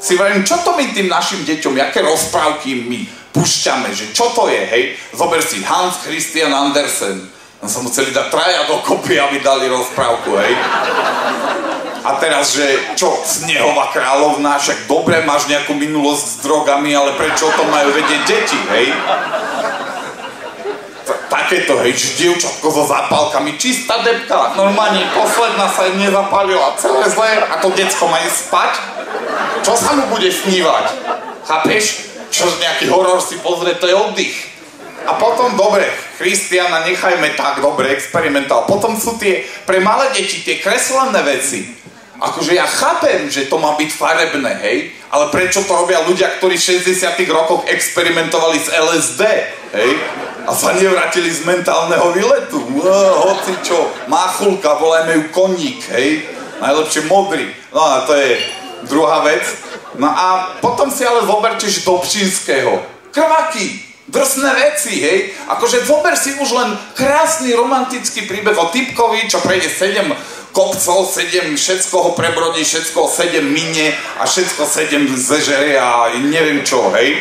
si vravím, čo to my tým našim deťom, jaké rozprávky my púšťame, že čo to je, hej? Zober si Hans Christian Andersen. Tam sa museli dať traja dokopy, aby dali rozprávku, hej? A teraz, že čo, Snehová kráľovná, však dobre, máš nejakú minulosť s drogami, ale prečo to majú vedieť deti, hej? Takéto, hej, že dievčatko so zápalkami, čistá debka, normálne posledná sa im nezapálila, celé zlé, a to decko má ísť spať? Čo sa mu bude snívať? Chápeš? Čož nejaký horor si pozrie, to je oddych. A potom, dobre, Christiana nechajme tak, dobre, experimentál. Potom sú tie, pre malé deti, tie kreslené veci. Akože ja chápem, že to má byť farebné, hej? Ale prečo to robia ľudia, ktorí v 60 rokoch experimentovali s LSD, hej? A sa nevrátili z mentálneho výletu. Hoci čo, máchulka, volajme ju koník, hej? Najlepšie modrý. No a to je druhá vec. No a potom si ale zoberte, že do Pčínskeho. Krvaky, drsné veci, hej? Akože zober si už len krásny romantický príbeh o typkovi, čo prejde 7 kopcov, 7 všetko ho prebrodí, všetko 7 minie a všetko 7 zežere a neviem čo, hej?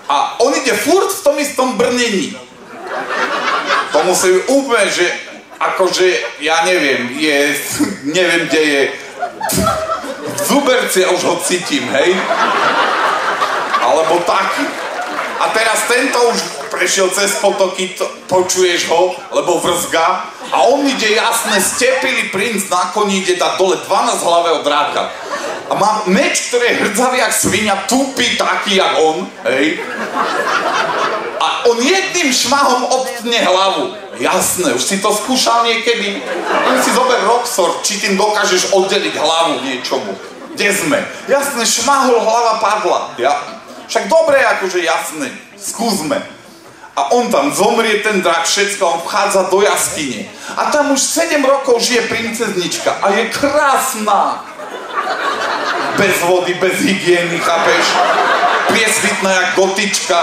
A on ide furt v tom istom brnení. To musí byť úplne, že akože, ja neviem, neviem, kde je v Zuberci, ja už ho cítim, hej? Alebo tak. A teraz tento už prešiel cez potoky, počuješ ho, lebo vrzga. A on ide jasne, stepilý princ na koni ide dať dole 12 hlavého dráka. A má meč, ktorý je hrdzavý jak svinia, tupý taký jak on, hej? A on jedným šmahom odtne hlavu. Jasné, už si to skúšal niekedy? Len si zober Roxor, či tým dokážeš oddeliť hlavu niečomu. Kde sme? Jasné, šmahol, hlava padla. Však dobre, akože jasné, skúsme. A on tam zomrie, ten drak, všetko, on vchádza do jaskyne. A tam už 7 rokov žije princeznička a je krásna. Bez vody, bez hygieny, chápeš? Priesvitná jak gotička.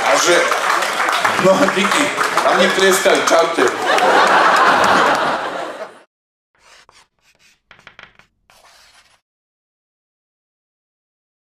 A že... No, díky, tam neplieskajú, čaute.